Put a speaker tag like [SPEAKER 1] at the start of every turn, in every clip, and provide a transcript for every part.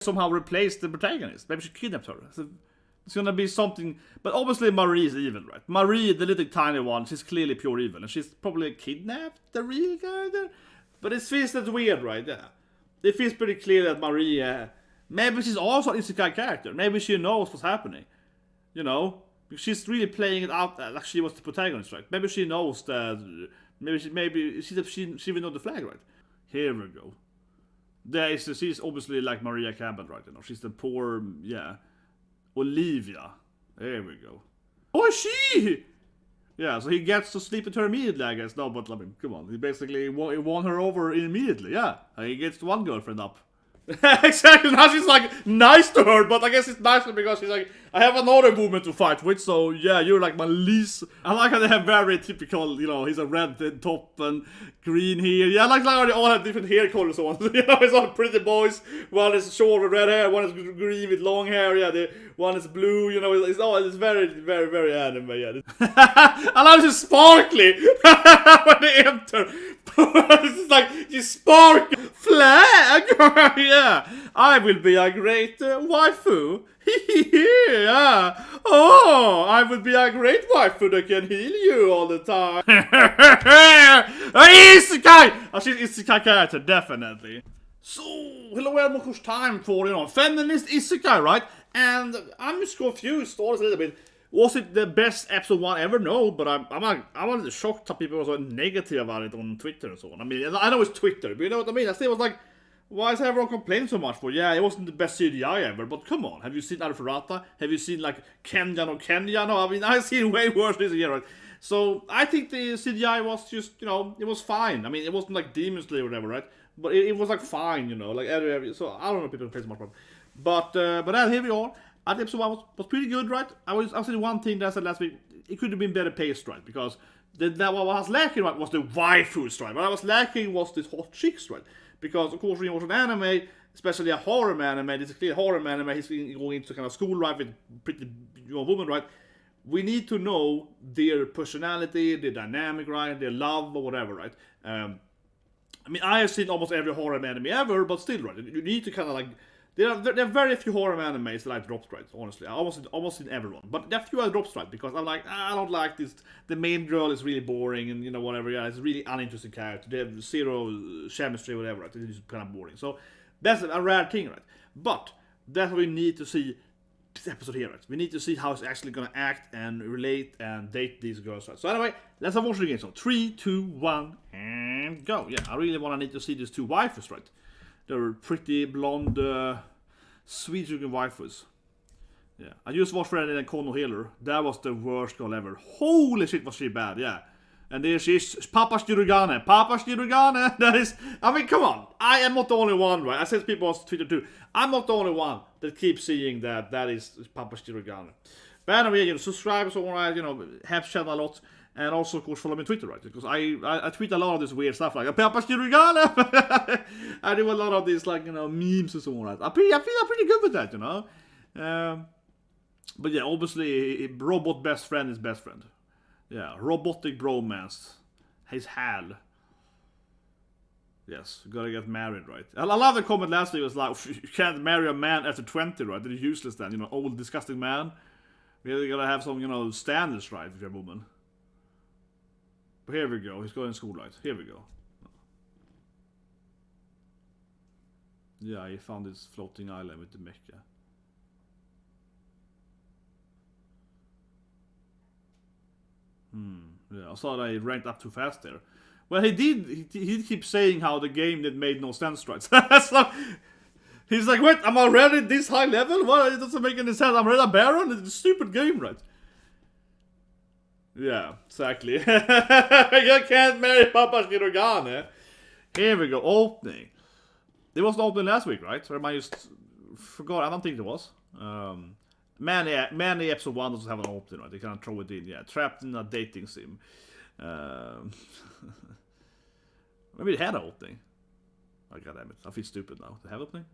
[SPEAKER 1] somehow replace the protagonist. Maybe she kidnapped her. So it's gonna be something. But obviously Marie is evil, right? Marie, the little tiny one, she's clearly pure evil. And she's probably kidnapped the real character. But it feels that weird, right? Yeah. It feels pretty clear that Marie, maybe she's also an isekai character. Maybe she knows what's happening. You know? She's really playing it out like she was the protagonist, right? Maybe she knows that. Maybe she will know the flag, right? Here we go. She's obviously like Maria Cabot, right? You know, she's the poor, Olivia. There we go. Oh, is she? Yeah, so he gets to sleep with her immediately, I guess. No, but I mean, come on. He basically won her over immediately, yeah. He gets one girlfriend up. Exactly, now she's like nice to her, but I guess it's nicer because she's like, I have another woman to fight with, so yeah, you're like my least. I like how they have very typical, you know, he's a red top and green hair. Yeah, I like how they all have different hair colors on. You know, it's all pretty boys. One is short with red hair, one is green with long hair, yeah, the one is blue, you know, it's very, very, very anime, yeah. I love it's sparkly when they enter. It's like, you spark flag! Yeah, I will be a great waifu. Yeah. Oh, I will be a great waifu that can heal you all the time. Isekai! Oh, she's isekai character, definitely. So, hello, of course, time for, you know, feminist isekai, right? And I'm just confused a little bit. Was it the best episode 1 ever? No, but I'm was shocked that people were so negative about it on Twitter and so on. I mean, I know it's Twitter, but you know what I mean? I still was like, why is everyone complaining so much for? Yeah, it wasn't the best CGI ever, but come on. Have you seen Arifurata? Have you seen, like, Kenya no? I mean, I've seen way worse this year, right? So, I think the CGI was just, you know, it was fine. I mean, it wasn't like Demon Slayer or whatever, right? But it was, like, fine, you know, like, so I don't know if people play so much about it. But here we are. I think episode 1 was pretty good, right? I was saying one thing that I said last week, it could have been better paced, right? Because what I was lacking, right, was the waifu, right? What I was lacking was this hot chicks, right? Because, of course, when you watch an anime, especially a horror anime, this is clear horror anime, he's going into kind of school life with pretty young woman, right? We need to know their personality, their dynamic, right? Their love or whatever, right? I mean, I have seen almost every horror anime ever, but still, right? You need to kind of like... There are very few horror animes that I dropped, right? Honestly, I almost seen everyone, but there are few I dropped, right? Because I'm like, I don't like this. The main girl is really boring, and you know whatever. Yeah, it's a really uninteresting character. They have zero chemistry, whatever. Right? It's kind of boring. So that's a rare thing, right? But that's what we need to see this episode here, right? We need to see how it's actually gonna act and relate and date these girls, right? So anyway, let's have watch the game. So 3, 2, 1, and go. Yeah, I really need to see these two waifus, right? They're pretty blonde, sweet-looking waifus. Yeah, I just watched Freddy and Kono Healer. That was the worst girl ever. Holy shit, was she bad? Yeah, and there she is, Papa Shirogane. That is, I mean, come on. I am not the only one, right? I said people on Twitter too. I'm not the only one that keeps seeing that is Papa Shirogane. But anyway, you know, subscribe, so alright, you know, help channel a lot. And also, of course, follow me on Twitter, right? Because I tweet a lot of this weird stuff, like Papa Shirogane. I do a lot of these, like, you know, memes and so on, right? I feel I'm pretty good with that, you know. But yeah, obviously, robot best friend is best friend. Yeah, robotic bromance. His Hal. Yes, gotta get married, right? I love the comment last week was like, you can't marry a man after 20, right? That is useless then, you know, old disgusting man. We gotta have some, you know, standards, right, with your woman. But here we go, he's going to school, right? Here we go. Yeah, he found this floating island with the mecha. Yeah, I saw that he ranked up too fast there. Well, he did keep saying how the game that made no sense, right? So, he's like, wait, I'm already this high level? What? It doesn't make any sense. I'm already a baron? It's a stupid game, right? Yeah, exactly. You can't marry Papa Shirogane. Here we go, opening. There was an opening last week, right? Or am I just forgot? I don't think there was. Many episode 1 doesn't have an opening, right? They kind of throw it in. Yeah, trapped in a dating sim. Maybe they had an opening. Oh, goddammit. I feel stupid now. They have an opening?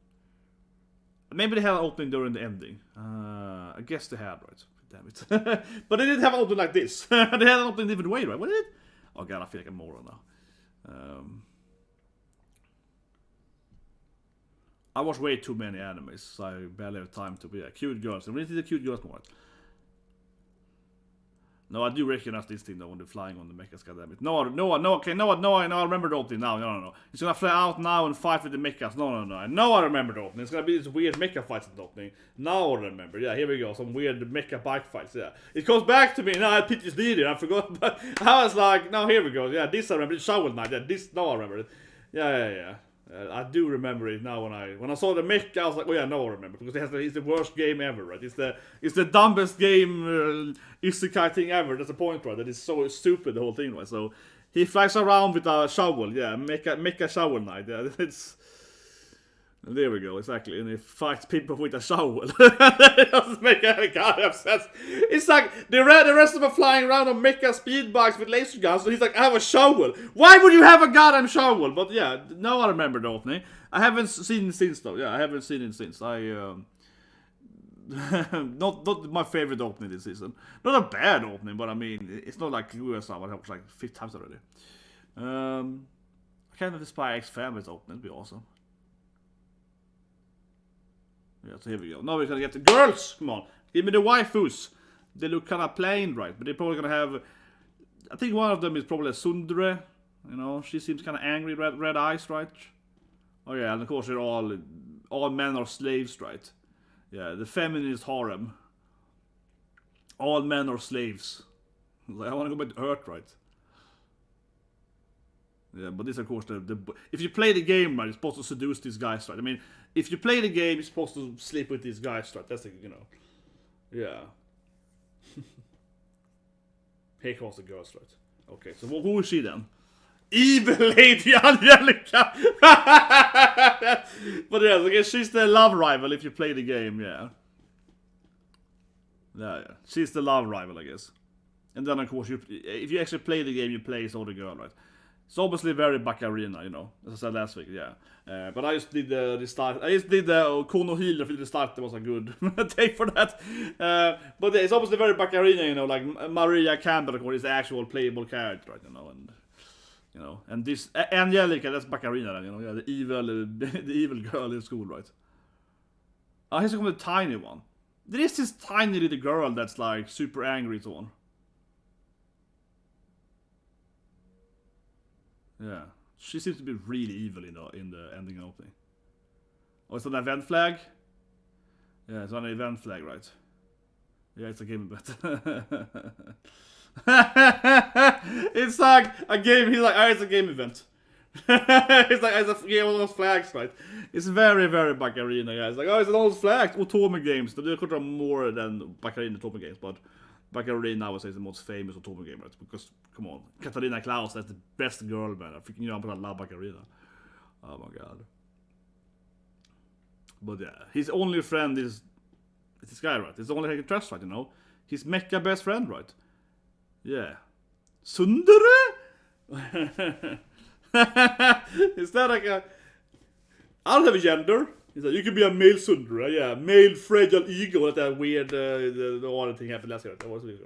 [SPEAKER 1] Maybe they had an opening during the ending. I guess they had, right? Damn it. But they didn't have an opening like this. They had an opening a different way, right? What did it? Oh god, I feel like a moron now. I watch way too many animes, so I barely have time to be cute girls. I really see the cute girls more. No, I do recognize this thing though when they're flying on the mechas, goddammit. No, I remember the opening now. No. It's gonna fly out now and fight with the mechas. No. I know I remember the opening. It's gonna be this weird mecha fights in the opening. Now I remember. Yeah, here we go. Some weird mecha bike fights. Yeah. It comes back to me. Now I had PTSD there. I forgot. But I was like, no, here we go. Yeah, this I remember. It's Shovel Knight. Yeah, this, now I remember it. Yeah. I do remember it now when I saw the mech. I was like, oh yeah, no, I remember, because it's the worst game ever, right? It's the dumbest game isekai thing ever. That's the point, right? That is so stupid, the whole thing, right? So he flies around with a shovel, yeah, mecha Shovel Knight, yeah. There we go, exactly. And he fights people with a shovel. It doesn't make any kind of sense. It's like the rest of them are flying around on mecha speed bikes with laser guns, so he's like, I have a shovel. Why would you have a goddamn shovel? But yeah, now I remember the opening. I haven't seen it since though. Yeah, I haven't seen it since. Not my favorite opening this season. Not a bad opening, but I mean, it's not like USA. I watched like 5 times already. I can't have the Spy X Family's opening. It'd be awesome. Yeah, so here we go. Now we're gonna get the girls. Come on, give me the waifus. They look kind of plain, right? But they're probably gonna have. I think one of them is probably a tsundere. You know, she seems kind of angry, red eyes, right? Oh yeah, and of course they're all men are slaves, right? Yeah, the feminist harem. All men are slaves. Like, I want to go back to Earth, right? Yeah, but this, of course, if you play the game, right, you're supposed to seduce these guys, right? I mean, if you play the game, you're supposed to sleep with these guys, right? That's the, you know. Yeah. Here comes the girls, right? Okay, so who is she then? Evil Lady Angelica! But yeah, I guess she's the love rival if you play the game, yeah. Yeah. She's the love rival, I guess. And then, of course, if you actually play the game, you play as the girl, right? It's obviously very Bakarina, you know, as I said last week, yeah. But I just did the start. I just did the Kono Healer for the start. That was a good take for that. But it's obviously very Bakarina, you know, like Maria Campbell, of course, is the actual playable character, right? You know, and this Angelica, that's Bakarina, you know, yeah, the evil girl in school, right? Oh, here's the tiny one. There is this tiny little girl that's like super angry and so on. Yeah, she seems to be really evil in the ending opening. Oh, it's an event flag? Yeah, it's an event flag, right? Yeah, it's a game event. It's like a game, he's like, oh, it's a game event. It's like, it's a game of those flags, right? It's very, very Bakarina, yeah. It's like, oh, it's an old flag, Otome games. They could have more than Bakarina Otome games, but Bakarina, I would say, is the most famous Otome game, right? Because, come on, Katarina Klaus, that's the best girl, man. I think, you know, I love Bakarina. Oh my god. But yeah, his only friend is this guy, right? It's the only he can trust, right, you know? His mecha best friend, right? Yeah. Tsundere? Is that like a... I don't have a gender. He's like, you can be a male tsundere, yeah. Male fragile ego, that weird, the other thing happened last year. That was weird.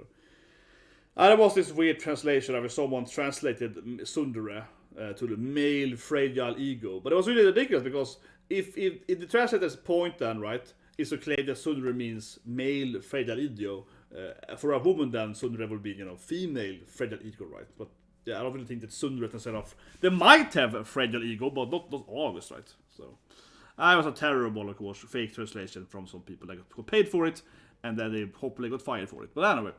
[SPEAKER 1] There was this weird translation of someone translated tsundere to the male fragile ego. But it was really ridiculous, because if the translator's point then, right, is to claim that tsundere means male fragile ego, for a woman then tsundere would be, you know, female fragile ego, right? But yeah, I don't really think that tsundere instead of... They might have a fragile ego, but not always, right? So... I was a terrible, of course, fake translation from some people that got paid for it, and then they hopefully got fired for it. But anyway,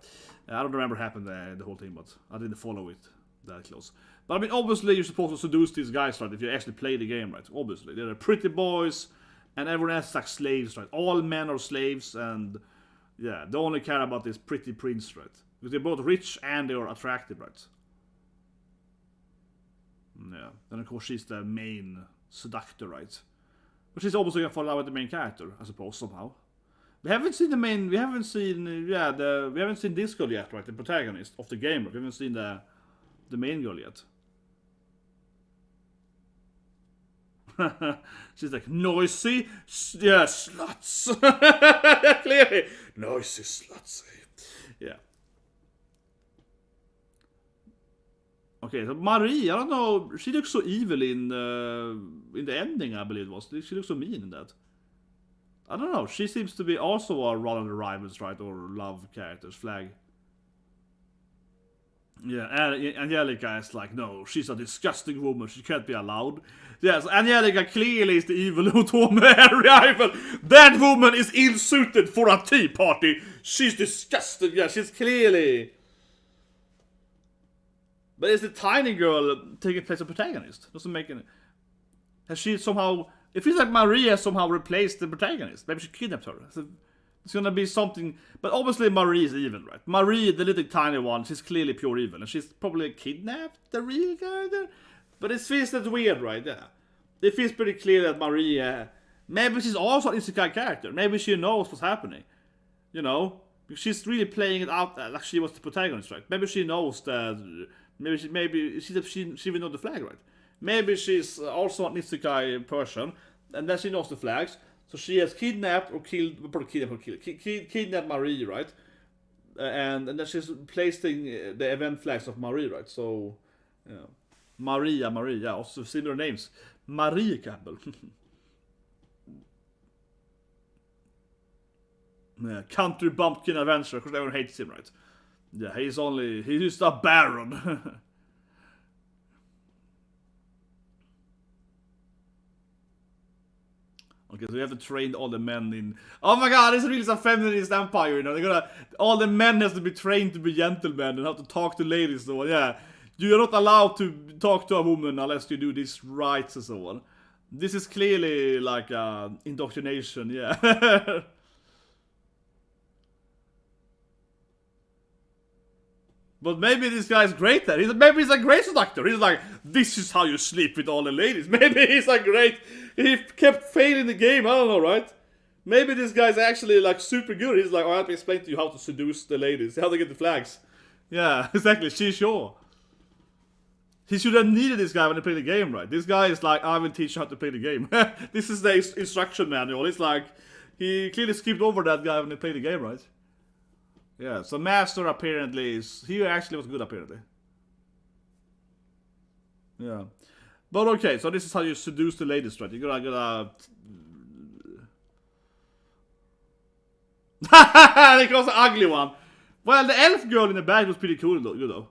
[SPEAKER 1] I don't remember what happened the whole thing, but I didn't follow it that close. But I mean, obviously, you're supposed to seduce these guys, right, if you actually play the game, right? Obviously. They're pretty boys, and everyone else is like slaves, right? All men are slaves, and yeah, they only care about this pretty prince, right? Because they're both rich and they are attractive, right? Yeah. Then, of course, she's the main seductor, right? But she's obviously gonna fall in love with the main character, I suppose, somehow. We haven't seen we haven't seen this girl yet, right? The protagonist of the game. We haven't seen the main girl yet. She's like, noisy, yeah, sluts. Clearly, noisy, slutsy. Yeah. Okay, so Marie, I don't know, she looks so evil in the ending, I believe it was. She looks so mean in that. I don't know, she seems to be also a one of the rivals, right? Or love characters, flag. Yeah, Angelica is like, no, she's a disgusting woman, she can't be allowed. Yes, Angelica clearly is the evil Otome rival. That woman is ill-suited for a tea party. She's disgusting, yeah, she's clearly... But is the tiny girl taking place of protagonist? Doesn't make any... Has she somehow... It feels like Maria somehow replaced the protagonist. Maybe she kidnapped her. So it's gonna be something... But obviously Marie is evil, right? Marie, the little tiny one, she's clearly pure evil. And she's probably kidnapped the real character? But it feels that weird, right? Yeah. It feels pretty clear that Maria... Maybe she's also an isekai character. Maybe she knows what's happening. You know? She's really playing it out like she was the protagonist, right? Maybe she knows that... Maybe she will know the flag, right? Maybe she's also an isekai person, and then she knows the flags. So she has kidnapped or killed, kidnapped Marie, right? And then she's placing the event flags of Marie, right? So, yeah. Maria, also similar names. Marie Campbell. Yeah, country bumpkin adventure, because everyone hates him, right? Yeah, he's just a baron. Okay, so you have to train all the men in... Oh my god, this is really a feminist empire, you know? All the men has to be trained to be gentlemen and have to talk to ladies, so yeah. You're not allowed to talk to a woman unless you do these rights and so on. This is clearly like indoctrination, yeah. But maybe this guy's great there. Maybe he's a great seductor. He's like, this is how you sleep with all the ladies. Maybe he's a great... He kept failing the game, I don't know, right? Maybe this guy's actually like super good. He's like, oh, I have to explain to you how to seduce the ladies. How to get the flags. Yeah, exactly, she's sure. He should have needed this guy when he played the game, right? This guy is like, I will teach you how to play the game. This is the instruction manual. It's like, he clearly skipped over that guy when he played the game, right? Yeah, so Master apparently is... He actually was good, apparently. Yeah. But okay, so this is how you seduce the ladies, right? You're gonna... They call the ugly one. Well, the elf girl in the back was pretty cool, though.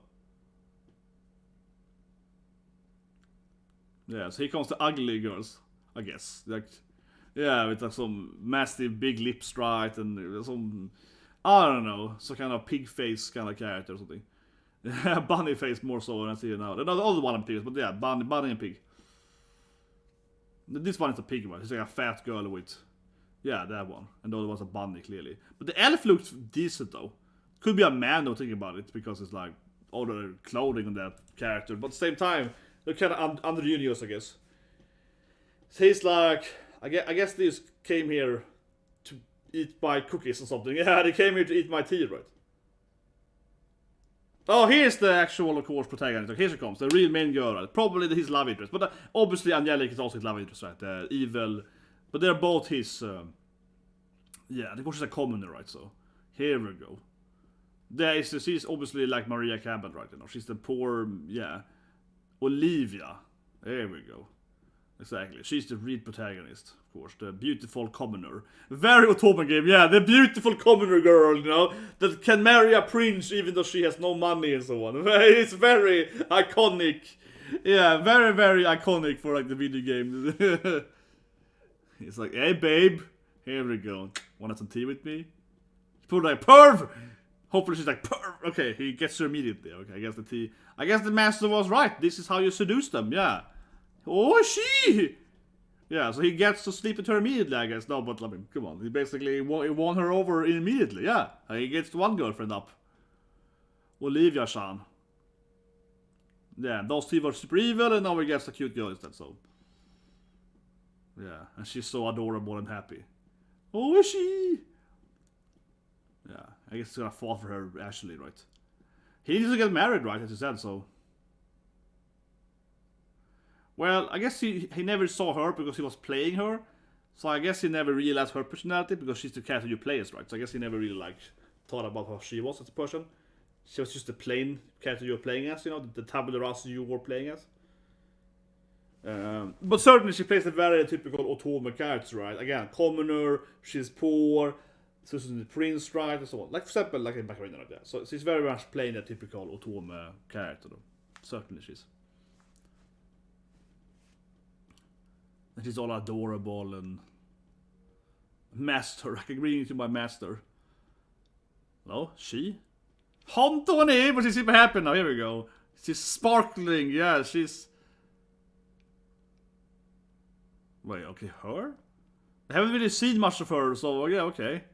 [SPEAKER 1] Yeah, so here comes the ugly girls, I guess. Like, yeah, with like some massive big lips, right? And some... I don't know, some kind of pig face kind of character or something. Bunny face more so than I see it now. The other one I'm serious, but yeah, bunny and pig. This one is a pig one. It's like a fat girl with... Yeah, that one. And the other one's a bunny, clearly. But the elf looks decent, though. Could be a man, though, thinking about it, because it's like all the clothing on that character. But at the same time, they're kind of androgynous, I guess. So he's like... I guess they just came here to eat my cookies or something. Yeah, they came here to eat my tea, right? Oh, here's the actual, of course, protagonist. Okay, here she comes, the real main girl, right? Probably his love interest. But obviously Angelica is also his love interest, right? Evil. But they're both his... yeah, of course she's a commoner, right? So, here we go. She's obviously like Maria Campbell, right? You know, she's the poor, yeah. Olivia. There we go. Exactly. She's the real protagonist, of course. The beautiful commoner. Very Otome game, yeah. The beautiful commoner girl, you know. That can marry a prince even though she has no money and so on. It's very iconic. Yeah, very, very iconic for like the video game. It's like, hey babe. Here we go. Want some tea with me? Put like, perv! Hopefully she's like, perv! Okay, he gets her immediately. Okay, I guess the master was right. This is how you seduce them, yeah. Oh, she! Yeah, so he gets to sleep with her immediately, I guess. No, but I mean, come on. He basically won her over immediately, yeah. He gets one girlfriend up. Olivia-chan. Yeah, those two were super evil, and now he gets a cute girl instead, so. Yeah, and she's so adorable and happy. Oh, is she? Yeah, I guess he's gonna fall for her, actually, right? He needs to get married, right, as you said, so. Well, I guess he never saw her because he was playing her. So I guess he never realized her personality because she's the character you play as, right? So I guess he never really, like, thought about how she was as a person. She was just the plain character you were playing as, you know, the tabula rasa you were playing as. But certainly she plays a very typical Otome character, right? Again, commoner, she's poor, so she's the prince, right, and so on. Like, for example, like in Bakarina like that. So she's very much playing a typical Otome character, though. Certainly she's. And she's all adorable and... Master, I can read to my master. Hello? She? Hontoni! But she's super happy now, here we go. She's sparkling, yeah, she's... Wait, okay, her? I haven't really seen much of her, so yeah, okay.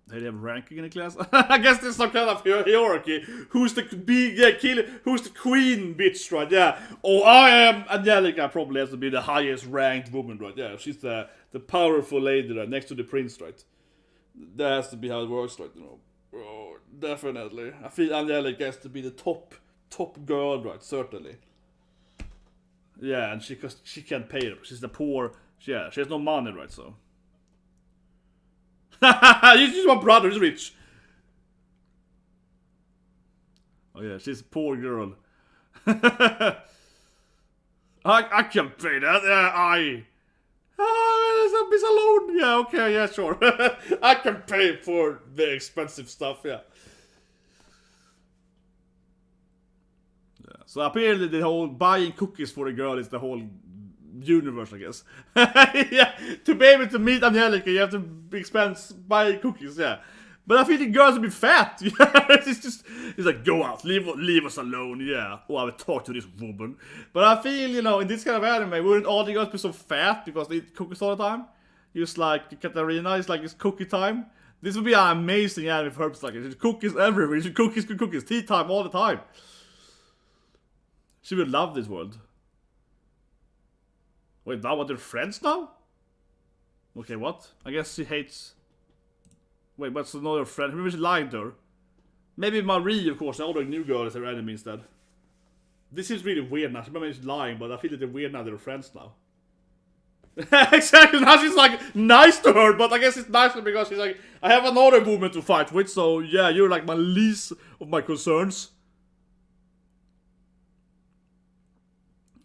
[SPEAKER 1] They have ranking in the class? I guess there's some kind of hierarchy. Who's the big killer? Who's the queen bitch, right? Yeah. Oh, I am Angelica, probably has to be the highest ranked woman, right? Yeah, she's the powerful lady, right? Next to the prince, right? That has to be how it works, right? You know. Oh, definitely. I feel Angelica has to be the top girl, right? Certainly. Yeah, and she can't pay it. She's the poor. Yeah, she has no money, right? So. She's my brother, he's rich. Oh yeah, she's a poor girl. I can pay that. Miss alone. Yeah, okay, yeah, sure. I can pay for the expensive stuff, yeah. So apparently the whole buying cookies for the girl is the whole universe, I guess. Yeah, to be able to meet Angelica, you have to buy cookies, yeah. But I feel the girls will be fat. Yeah, it's like, go out, leave us alone, yeah. Oh, I will talk to this woman. But I feel, you know, in this kind of anime, wouldn't all the girls be so fat because they eat cookies all the time? Just like Katarina, it's like it's cookie time. This would be an amazing anime for herbs like it. There's cookies everywhere. There's cookies, tea time all the time. She would love this world. Wait, now what, they're friends now? Okay, what? I guess she hates... Wait, what's another friend? Maybe she's lying to her. Maybe Marie, of course, the older new girl is her enemy instead. This seems really weird now. Maybe she's lying, but I feel that they're weird now, they're friends now. Exactly, now she's like nice to her, but I guess it's nicer because she's like, I have another woman to fight with, so yeah, you're like my least of my concerns.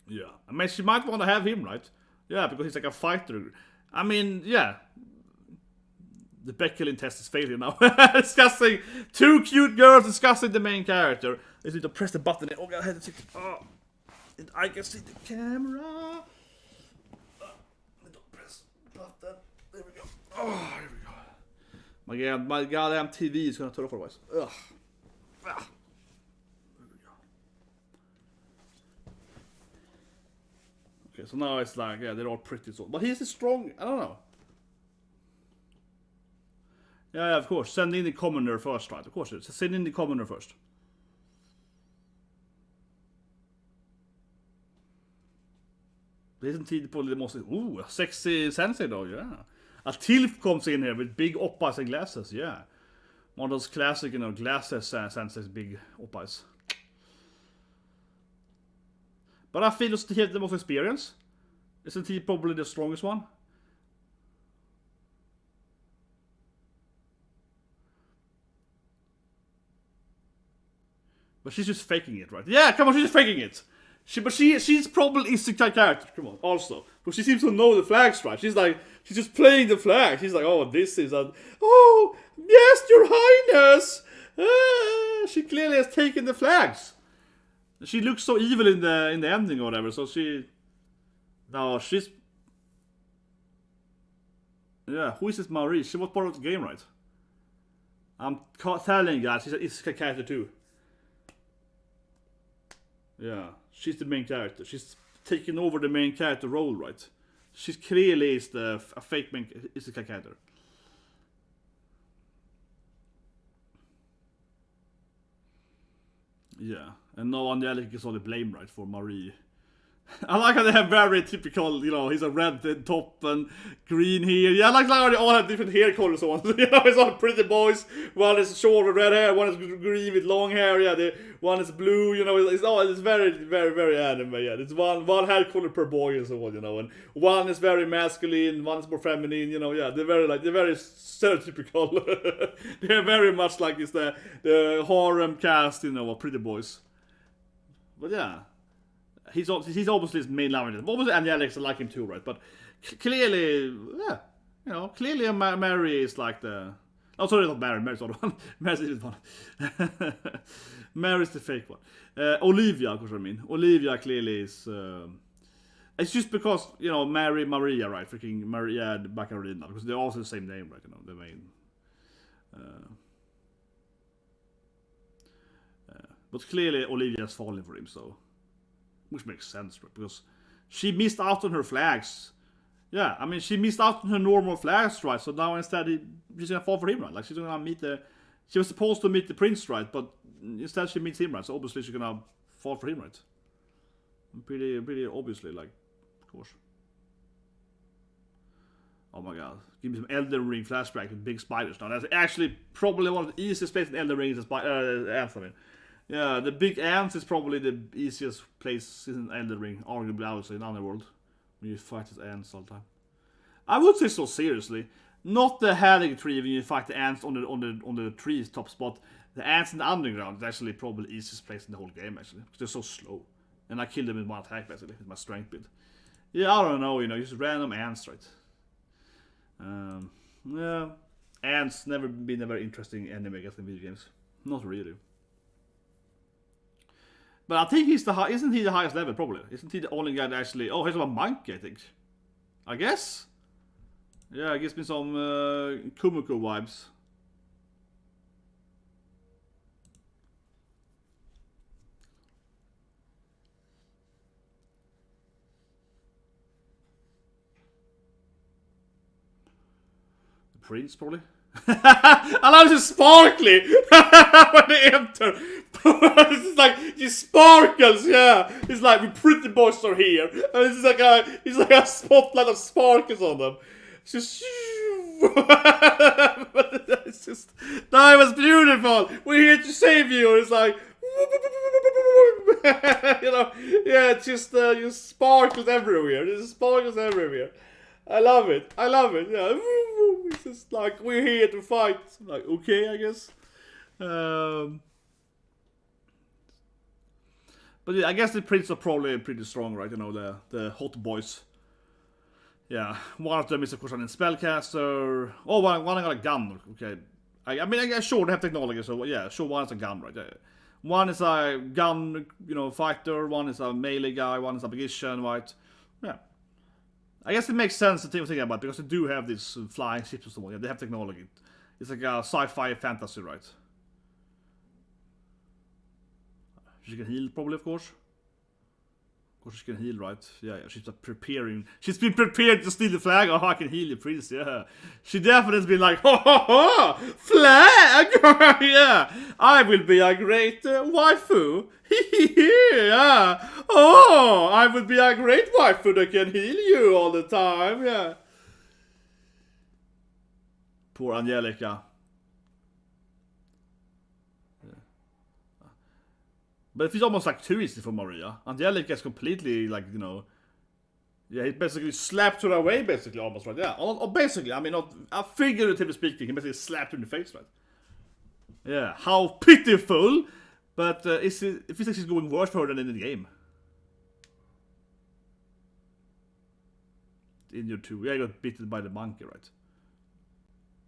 [SPEAKER 1] Yeah, I mean, she might want to have him, right? Yeah, because he's like a fighter. I mean, yeah. The Beckelin test is failing now. Discussing two cute girls discussing the main character. I just need to press the button. Oh god, I had to see. Oh, I can see the camera. Don't press the button. There we go. Oh, here we go. My goddamn TV is gonna turn off otherwise. Ugh. Ah. Okay, so now it's like, yeah, they're all pretty so. But he's a strong, I don't know. Yeah, of course. Send in the commoner first, right? Of course it is. Send in the commoner first. Isn't he probably the most... Ooh, a sexy sensei though, yeah. A Tilf comes in here with big oppas and glasses, yeah. One of those classic, you know, glasses senseis, big oppas. But I feel he has the most experience. Isn't he probably the strongest one? But she's just faking it, right? Yeah, come on, she's just faking it. She's probably isekai character, come on, also. But she seems to know the flags, right? She's just playing the flag. She's like, oh, this is a... Oh, yes, your highness! She clearly has taken the flags. She looks so evil in the ending or whatever, so she... No, she's... Yeah, who is this Marie? She was part of the game, right? I'm telling you guys, she's an isekai character too. Yeah, she's the main character. She's taking over the main character role, right? She clearly is a fake main isekai character. Yeah, and no Angelica is only blame, right, for Marie I like how they have very typical, you know, he's a red top and green hair. Yeah, I like how they all have different hair colors and so on. You know, it's all pretty boys. One is short with red hair, one is green with long hair, yeah, the one is blue, you know, it's very, very, very anime, yeah. It's one hair color per boy and so on, you know, and one is very masculine, one is more feminine, you know, yeah, they're very stereotypical. They're very much like it's the harem cast, you know, of pretty boys. But yeah. He's obviously his main love interest. Obviously Angelica like him too, right? But clearly, yeah, you know, clearly Mary is like the... Oh, sorry, not Mary. Mary's the other one. Mary's the one. Mary's the fake one. Olivia, of course, I mean. Olivia clearly is... it's just because, you know, Maria, right? Freaking Maria Bakarina. Because they're also the same name, right? You know, the main... but clearly Olivia's falling for him, so... Which makes sense, right? Because she missed out on her flags. Yeah, I mean, she missed out on her normal flags, right? So now instead, she's gonna fall for him, right? Like, she's gonna meet the... She was supposed to meet the prince, right? But instead she meets him, right? So obviously she's gonna fall for him, right? Pretty obviously, like, of course. Oh my god. Give me some Elden Ring flashback with big spiders now. That's actually probably one of the easiest places in Elden Ring is ants, I mean. Yeah, the big ants is probably the easiest place in Elden Ring, arguably, I would say, in Underworld. When you fight the ants all the time. I would say so, seriously. Not the Hallig tree when you fight the ants on the tree's top spot. The ants in the underground is actually probably the easiest place in the whole game, actually. Because they're so slow. And I killed them with one attack, basically, with my strength build. Yeah, I don't know, you know, just random ants, right? Yeah. Ants never been a very interesting enemy, I guess, in video games. Not really. But I think isn't he the highest level, probably? Isn't he the only guy that actually... Oh, he's a monkey, I think. I guess? Yeah, it gives me some Kumiko vibes. The prince, probably? I love this sparkly when they enter. It's like he sparkles, yeah. It's like the pretty boys are here, and it's like a spotlight of sparkles on them. It's just, it's just, that was beautiful. We're here to save you. It's like, you know, yeah. It's just sparkles everywhere. There's sparkles everywhere. I love it. Yeah. It's just like, we're here to fight. I'm like, okay, I guess. But yeah, I guess the prince are probably pretty strong, right? You know, the hot boys. Yeah, one of them is of course a spellcaster. Oh, one got a gun. Okay, I mean, I guess sure they have technology, so yeah, sure one is a gun, right? Yeah. One is a gun, you know, fighter. One is a melee guy. One is a magician, right? Yeah. I guess it makes sense to think about it, because they do have these flying ships and so on. Yeah, they have technology. It's like a sci-fi fantasy, right? She can heal, probably, of course. Of course she can heal, right? Yeah, she's preparing. She's been prepared to steal the flag. Oh, I can heal you, prince, yeah. She definitely has been like, ho ho ho! Flag! Yeah! I will be a great waifu. Yeah! Oh! I will be a great waifu that can heal you all the time, yeah. Poor Angelica. But it's almost like too easy for Maria. Angelica is completely like, you know... Yeah, he basically slapped her away, basically, almost, right? Yeah, or basically, I mean, not figuratively speaking, he basically slapped her in the face, right? Yeah, how pitiful! But it feels like she's going worse for her than in the game. In your two, yeah, I got bitten by the monkey, right?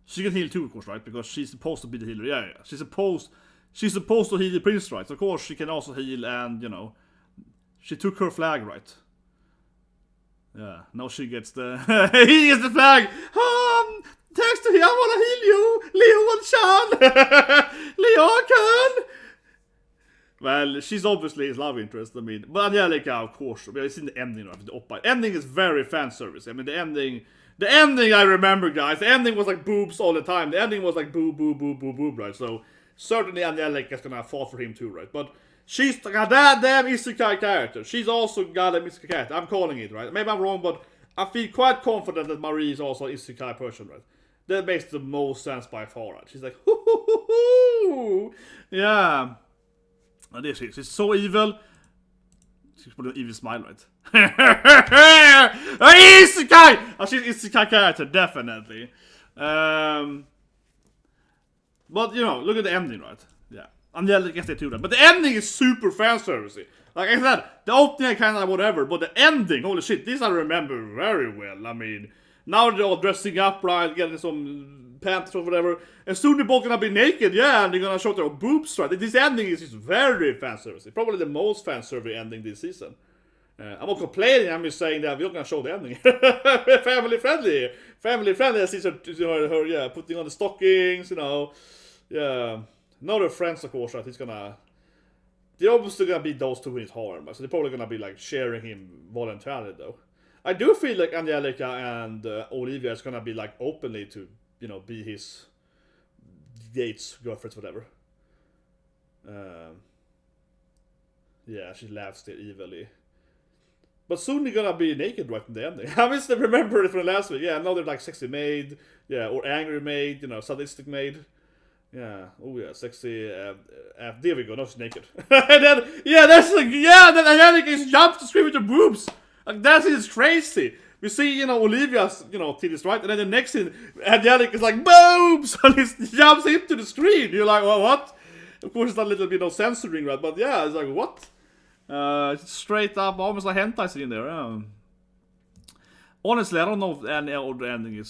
[SPEAKER 1] She can heal too, of course, right? Because she's supposed to be the healer. Yeah. She's supposed to heal the prince, right? Of course, she can also heal, and, you know, she took her flag, right? Yeah, now she gets the... he gets the flag! Thanks to him, I wanna heal you! Leon-chan! Leon-chan! Well, she's obviously his love interest, I mean. But Angelica, of course. We've seen the ending, right? The oppa. Ending is very fan service. I mean, the ending I remember, guys. The ending was like boobs all the time. The ending was like boob, boob, boob, boob, boob, right? So, certainly Angelica's gonna fall for him too, right? But She's a goddamn isekai character. She's also goddamn isekai character. I'm calling it, right? Maybe I'm wrong, but I feel quite confident that Marie is also an isekai person, right? That makes the most sense by far, right? She's like, hoo hoo hoo hoo. Yeah. And this is, she's so evil. She's put an evil smile, right? Isekai! Oh, she's isekai character, definitely. But, you know, look at the ending, right? Yeah. Angelica gets it too, but the ending is super fan servicey. Like I said, the opening I kind of whatever, but the ending, holy shit, this I remember very well. I mean, now they're all dressing up, right, getting some pants or whatever, and soon they're both gonna be naked, yeah, and they're gonna show their boobs, right? This ending is just very fan servicey, probably the most fan servicey ending this season. I'm not complaining, I'm just saying that we're not gonna show the ending. Family friendly. Family friendly, I see her, yeah, putting on the stockings, you know. Yeah. Now they're friends, of course, right? They're obviously gonna be those two in his harm, so they're probably gonna be like sharing him voluntarily, though. I do feel like Angelica and Olivia is gonna be like openly to, you know, be his dates, girlfriends, whatever. Yeah, she laughs there evilly. But soon they're gonna be naked right in the ending. I still remember it from last week. Yeah, now they're like sexy maid, yeah, or angry maid, you know, sadistic maid. Yeah, oh yeah, sexy. There we go, now she's naked. And then, yeah, that's like, yeah, then Angelica jumps to scream with her boobs. Like, that is crazy. We see, you know, Olivia's, you know, titties, right? And then the next scene, Angelica is like, boobs! And he jumps into the screen. You're like, well, what? Of course, it's a little bit of censoring, right? But yeah, it's like, what? Straight up, almost like hentai scene there. Honestly, I don't know if any other ending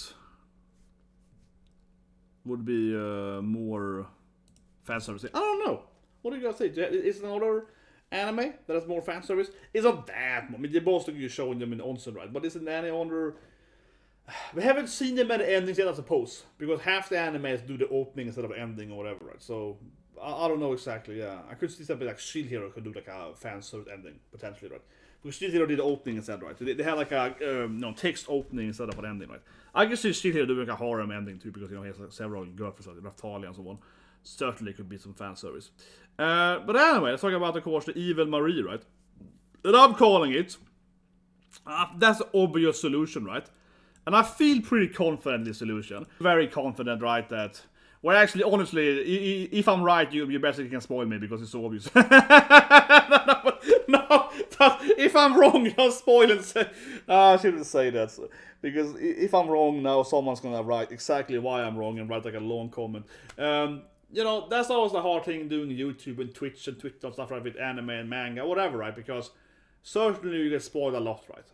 [SPEAKER 1] would be more fan service. I don't know. What do you guys say? Is there another anime that has more fan service? It's not that. I mean, they're both showing them in onsen, right? But isn't any other? We haven't seen them at the endings yet, I suppose, because half the animes do the opening instead of ending or whatever, right? So I don't know exactly. Yeah, I could see something like Shield Hero could do like a fan service ending potentially, right? Because Shield Hero did the opening instead, right? So they had like a text opening instead of an ending, right? I can see Shield Hero doing like a harem ending too, because, you know, he has like several girlfriends, like Raftalia and so on. Certainly could be some fan service. But anyway, let's talk about, of course, the evil Marie, right? And I'm calling it. That's the obvious solution, right? And I feel pretty confident in this solution. Very confident, right, that... Well, actually, honestly, if I'm right, you basically can spoil me because it's so obvious. No, but if I'm wrong, I'll spoil and say... I shouldn't say that. So, because if I'm wrong now, someone's gonna write exactly why I'm wrong and write like a long comment. You know, that's always the hard thing doing YouTube and Twitch and Twitter and stuff, right, with anime and manga, whatever, right? Because certainly you get spoiled a lot, right?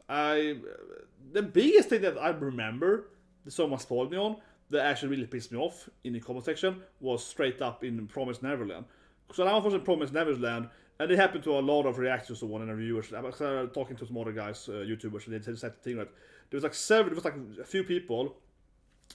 [SPEAKER 1] The biggest thing that I remember that someone spoiled me on, that actually really pissed me off in the comment section, was straight up in Promised Neverland. So I was in Promised Neverland, and it happened to a lot of reactions to one and reviewers. I was talking to some other guys, YouTubers, and they said the same thing, right? There was like a few people,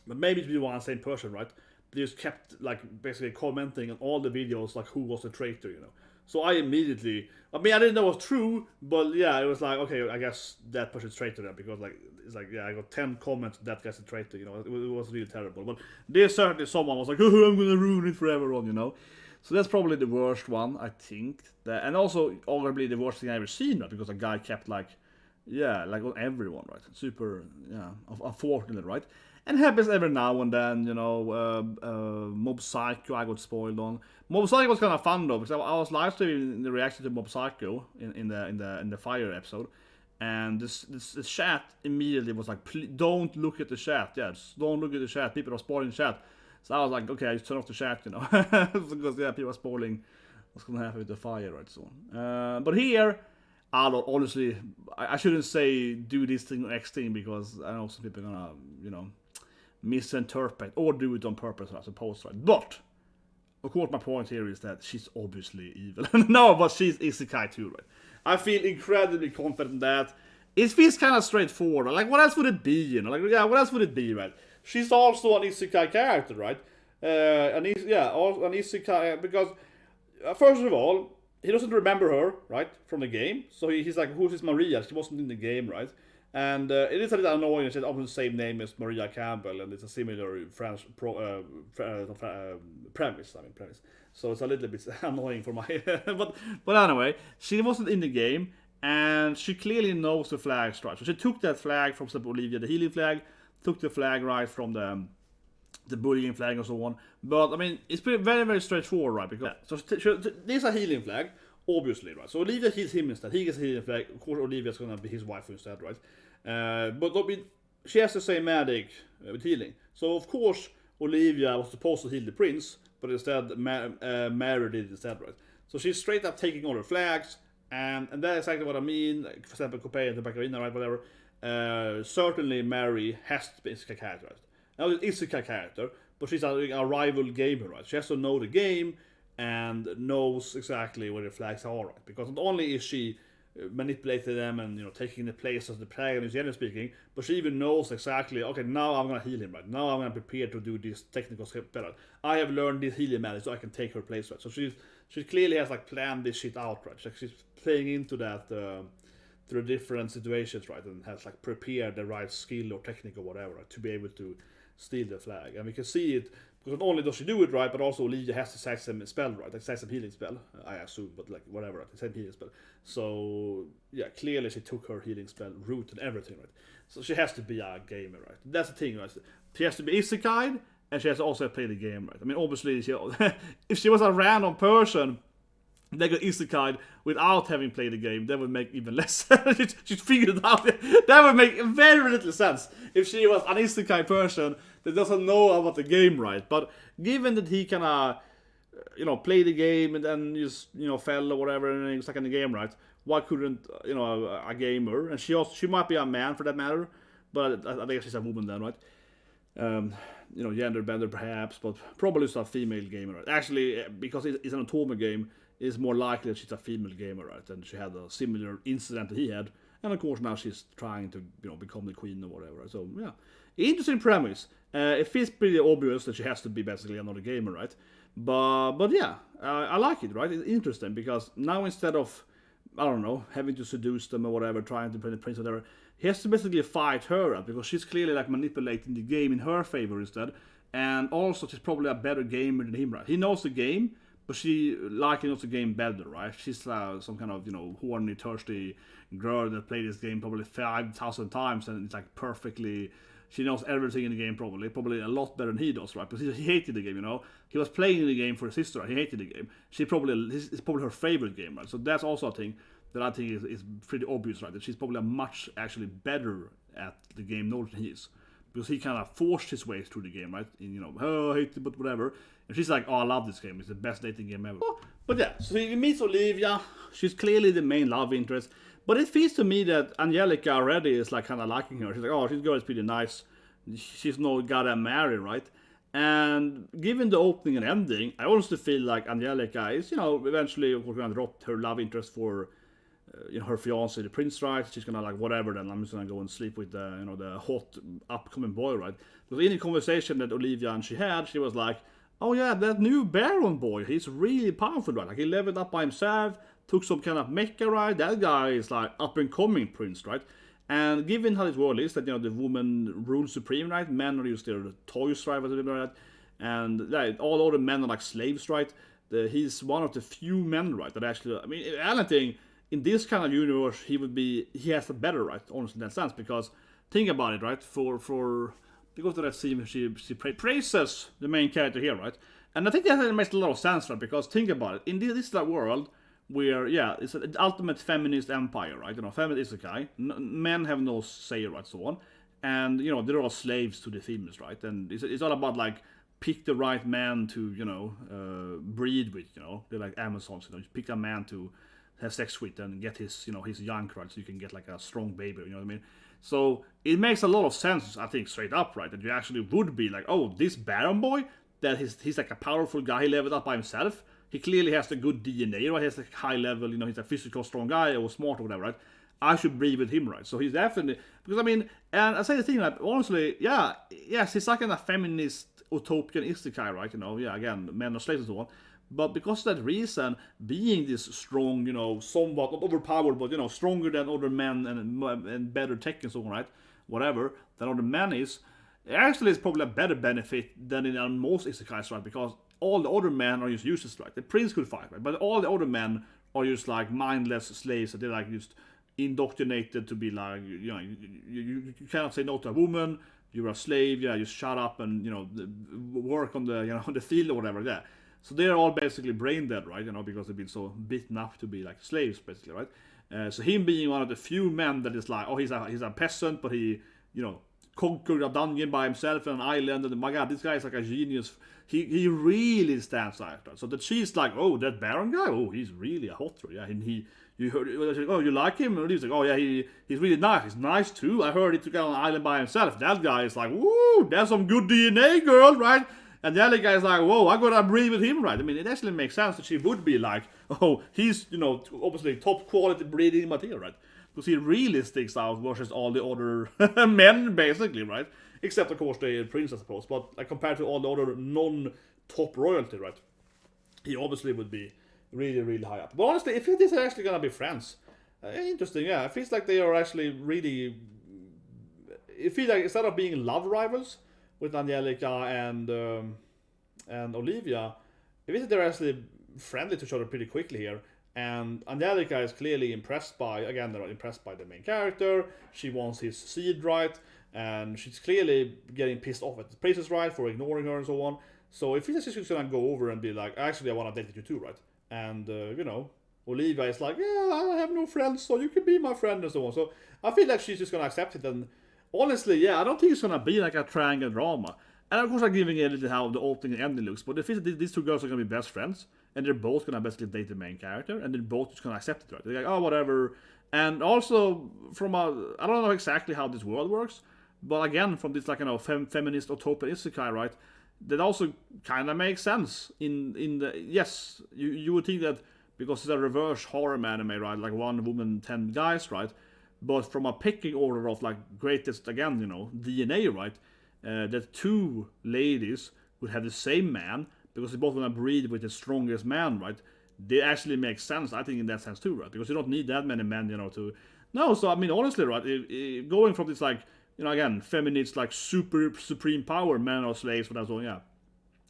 [SPEAKER 1] but maybe to be one same person, right? They just kept like basically commenting on all the videos, like who was the traitor, you know. So I immediately, I mean, I didn't know it was true, but yeah, it was like, okay, I guess that person's traitor then, because like, it's like, yeah, I got 10 comments, that guy's a traitor, you know. It was really terrible. But there's certainly someone was like, oh, I'm gonna ruin it for everyone, you know. So that's probably the worst one, I think. And also, arguably, the worst thing I ever seen, right? Because a guy kept like, yeah, like on everyone, right? Super, yeah, unfortunate, right? And happens every now and then, you know. Mob Psycho I got spoiled on. Mob Psycho was kind of fun though, because I was live streaming the reaction to Mob Psycho in the fire episode, and this chat immediately was like, don't look at the chat, yeah, just don't look at the chat. People are spoiling the chat. So I was like, okay, I just turn off the chat, you know, because yeah, people are spoiling what's gonna happen with the fire, right? So but here, honestly, I shouldn't say do this thing or X thing, because I know some people are gonna, you know, misinterpret or do it on purpose, I suppose, right? But of course, my point here is that she's obviously evil. No, but she's isekai too, right? I feel incredibly confident in that. It feels kind of straightforward. Like, what else would it be, you know? Like, yeah, what else would it be, right? She's also an isekai character, right? An isekai, because first of all, he doesn't remember her, right, from the game. So he's like, who's this Maria? She wasn't in the game, right? And it is a little annoying. It's almost the same name as Maria Campbell, and it's a similar French premise. I mean premise. So it's a little bit annoying for my. but anyway, she wasn't in the game, and she clearly knows the flag strike. So she took that flag from Olivia, the healing flag, took the flag right from the bullying flag and so on. But I mean, it's very very straightforward, right? Because there's a healing flag. Obviously, right? So Olivia heals him instead. He gets a healing flag. Of course, Olivia's gonna be his wife instead, right? But she has the same magic with healing. So of course, Olivia was supposed to heal the prince, but instead Mary did it instead, right? So she's straight up taking all her flags, and that's exactly what I mean. Like, for example, compared to Bakarina, right? Whatever. Certainly, Mary has to be Isekai character, right? Now it's Isekai character, but she's a rival gamer, right? She has to know the game and knows exactly where the flags are, right? Because not only is she manipulating them and taking the place of the protagonist, generally speaking, but she even knows exactly, okay, now I'm gonna heal him, right? Now I'm gonna prepare to do this technical step better. I have learned this healing magic, so I can take her place, right? So she clearly has like planned this shit out, right? She's playing into that through different situations, right? And has like prepared the right skill or technique or whatever, right? To be able to steal the flag, and we can see it. Because not only does she do it right, but also Olivia has the exact same spell, right? The exact same healing spell, I assume, but like whatever, the same healing spell. So yeah, clearly she took her healing spell root and everything, right? So she has to be a gamer, right? That's the thing, right? She has to be isekai, and she has to also play the game, right? I mean, obviously, if she was a random person they got isekai without having played the game, that would make even less sense. She figured it out. That would make very little sense if she was an isekai person that doesn't know about the game, right? But given that he kinda, play the game and then just, fell or whatever and he's stuck in the game, right? Why couldn't, a gamer, and she might be a man for that matter, but I think she's a woman then, right? Gender bender perhaps, but probably it's a female gamer, right? Actually, because it's an Otome game, it's more likely that she's a female gamer, right? And she had a similar incident that he had, and of course now she's trying to, become the queen or whatever. So yeah, interesting premise. It feels pretty obvious that she has to be basically another gamer, right? But yeah, I like it, right? It's interesting because now instead of, I don't know, having to seduce them or whatever, trying to play the prince or whatever, he has to basically fight her out because she's clearly like manipulating the game in her favor instead. And also she's probably a better gamer than him, right? He knows the game, but she likely knows the game better, right? She's some kind of, horny, thirsty girl that played this game probably 5,000 times and it's like perfectly, she knows everything in the game probably a lot better than he does, right? But he hated the game, He was playing the game for his sister, right? He hated the game. It's probably her favorite game, right? So that's also a thing that I think is pretty obvious, right? That she's probably a much actually better at the game knowledge than he is. Because he kind of forced his way through the game, right? I hate it, but whatever. And she's like, oh, I love this game. It's the best dating game ever. But yeah, so he meets Olivia. She's clearly the main love interest. But it feels to me that Angelica already is like kind of liking her. She's like, oh, this girl is pretty nice. She's no goddamn Mary, right? And given the opening and ending, I honestly feel like Angelica is, eventually of course going to drop her love interest for her fiance, the prince, right? She's gonna like whatever. Then I'm just gonna go and sleep with the hot upcoming boy, right? Because in the conversation that Olivia and she had, she was like, "Oh yeah, that new Baron boy, he's really powerful, right? Like he leveled up by himself, took some kind of mecha, right? That guy is like up and coming prince, right?" And given how this world is, that the woman rules supreme, right? Men are just their toys, right? Right? And all other men are like slaves, right? He's one of the few men, right? That actually, I mean, if anything, in this kind of universe, he has a better, right? Honestly, in that sense, because think about it, right? Because of that scene, she praises the main character here, right? And I think that makes a lot of sense, right? Because think about it, in this world where, yeah, it's an ultimate feminist empire, right? Feminist isekai, men have no say, right? So on, and they're all slaves to the females, right? And it's all about like pick the right man to breed with, they're like Amazons, you pick a man to have sex with and get his young, right? So you can get like a strong baby, you know what I mean? So it makes a lot of sense, I think, straight up, right? That you actually would be like, oh, this Baron boy, that he's like a powerful guy, he leveled up by himself. He clearly has the good DNA, right? He has a high level, he's a physical strong guy or smart or whatever, right? I should breed with him, right? So he's definitely, because I mean, and I say the thing, like, honestly, yes, he's like in a feminist utopian isekai, right? Yeah, again, men are slaves and so on. But because of that reason, being this strong, somewhat not overpowered, but stronger than other men and better tech and so on, right? Whatever than other men is, actually is probably a better benefit than in most isekais, right? Because all the other men are just useless, right? The prince could fight, right? But all the other men are just like mindless slaves that they're like just indoctrinated to be like, you cannot say no to a woman. You're a slave, yeah. Just shut up and work on the on the field or whatever. Yeah. So they're all basically brain dead, right? Because they've been so beaten up to be like slaves, basically, right? So him being one of the few men that is like, oh, he's a peasant, but he, conquered a dungeon by himself on an island, and my God, this guy is like a genius. He really stands out. Right? So that she's like, oh, that Baron guy, oh, he's really a hot rod, yeah. And you heard, oh, you like him? And he's like, oh yeah, he's really nice. He's nice too. I heard he took out an island by himself. That guy is like, woo, that's some good DNA, girl, right? And the other guy is like, whoa, I gotta breed with him, right? I mean, it actually makes sense that she would be like, oh, he's, obviously top quality breeding material, right? Because he really sticks out versus all the other men, basically, right? Except, of course, the prince, I suppose. But like, compared to all the other non-top royalty, right? He obviously would be really, really high up. But honestly, if these are actually gonna be friends, interesting, yeah. It feels like they are actually really... It feels like instead of being love rivals with Angelica and Olivia, it feels like they're actually friendly to each other pretty quickly here. And Angelica is clearly impressed by, again, they're impressed by the main character. She wants his seed, right? And she's clearly getting pissed off at the princess, right, for ignoring her and so on. So it feels like she's gonna go over and be like, actually, I wanna date you too, right? And, Olivia is like, yeah, I have no friends, so you can be my friend and so on. So I feel like she's just gonna accept it. And honestly, yeah, I don't think it's gonna be like a triangle drama. And of course, I'm giving it how the opening and ending looks. But it feels like these two girls are gonna be best friends. And they're both gonna basically date the main character. And they're both just gonna accept it, right? They're like, oh, whatever. And also, I don't know exactly how this world works. But again, from this like feminist utopia isekai, right? That also kind of makes sense. In the yes, you would think that because it's a reverse harem anime, right? Like 1 woman, 10 guys, right? But from a picking order of like greatest again, DNA, right? That 2 ladies would have the same man because they both want to breed with the strongest man, right? They actually make sense, I think, in that sense too, right? Because you don't need that many men, to. No, so I mean, honestly, right? Going from this like, again, feminist like supreme power, men or slaves, whatever. So yeah,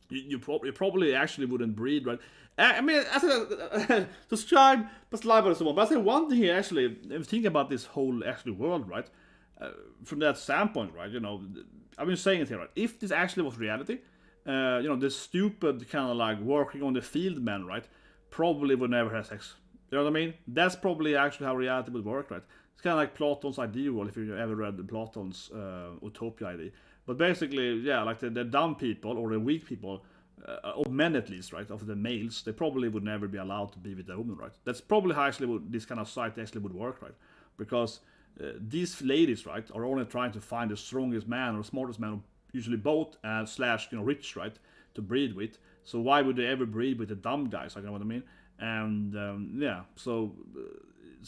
[SPEAKER 1] you probably actually wouldn't breed, right? I mean, I said subscribe, but slide and so on. But I say one thing here, actually, I'm thinking about this whole actually world, right? From that standpoint, right? I've been saying it here, right? If this actually was reality, the stupid kind of like working on the field men, right? Probably would never have sex. You know what I mean? That's probably actually how reality would work, right? It's kind of like Platon's ideal world, if you ever read Platon's utopia idea. But basically, yeah, like the dumb people or the weak people, of men at least, right, of the males, they probably would never be allowed to be with a woman, right? That's probably how actually this kind of society actually would work, right? Because these ladies, right, are only trying to find the strongest man or smartest man, usually both / rich, right, to breed with. So why would they ever breed with the dumb guys? Like, you know what I mean? And yeah, so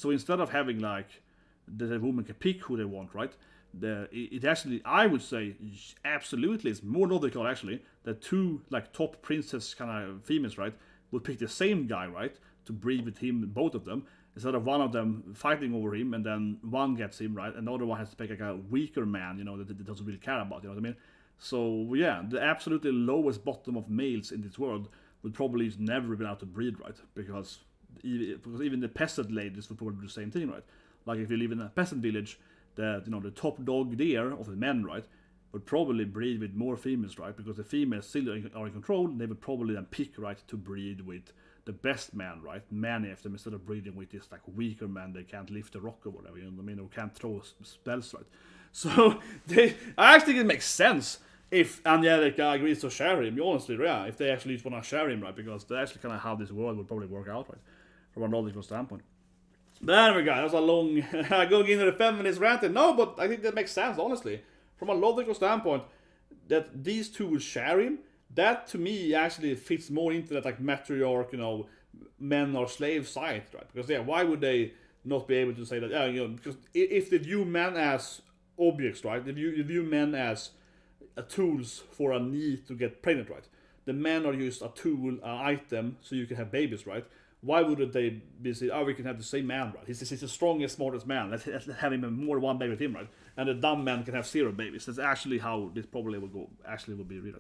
[SPEAKER 1] instead of having like the woman can pick who they want, right? It actually, I would say, absolutely, it's more logical actually that 2 like top princess kind of females, right, would pick the same guy, right, to breed with him, both of them, instead of one of them fighting over him and then one gets him, right, and the other one has to pick like a weaker man, that doesn't really care about, you know what I mean? So yeah, the absolutely lowest bottom of males in this world would probably never been able to breed, right, because even the peasant ladies would probably do the same thing, right? Like if you live in a peasant village, the top dog there of the men, right, would probably breed with more females, right? Because the females still are in control, they would probably then pick, right, to breed with the best man, right? Many of them, instead of breeding with this like weaker man, they can't lift a rock or whatever, you know what I mean, or can't throw spells, right? So I actually think it makes sense if Angelica agrees to share him, honestly, yeah, if they actually want to share him, right? Because that's actually kind of how this world would probably work out, right? From a logical standpoint. There we go, that was a long going into the feminist rant. No, but I think that makes sense, honestly. From a logical standpoint, that these 2 will share him, that to me actually fits more into that like matriarch, men or slave side, right? Because yeah, why would they not be able to say that, yeah, because if they view men as objects, right? If you view men as tools for a need to get pregnant, right? the men are just a tool, item, so you can have babies, right? Why wouldn't they be say, oh, we can have the same man, right? He's the strongest, smartest man. Let's have him more than one baby with him, right? And the dumb man can have 0 babies. That's actually how this probably will go. Actually, will be read.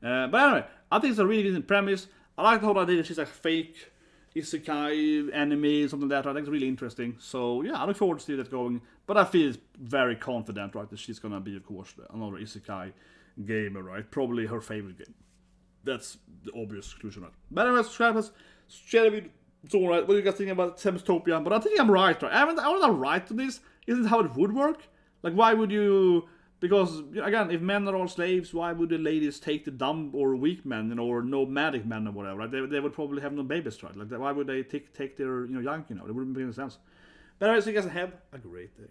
[SPEAKER 1] But anyway, I think it's a really good premise. I like the whole idea that she's like fake isekai anime, something like that. I think it's really interesting. So yeah, I look forward to see that going. But I feel very confident, right, that she's gonna be, of course, another isekai gamer, right? Probably her favorite game. That's the obvious conclusion, right? But anyway, subscribers, share it. It's alright. What do you guys think about Utopia? But I think I'm right, right? I wasn't right to this. Isn't how it would work? Like, why would you? Because again, if men are all slaves, why would the ladies take the dumb or weak men, you know, or nomadic men or whatever? Right? They would probably have no babies, right? Like, why would they take their young? It wouldn't make any sense. But anyways, you guys have a great day.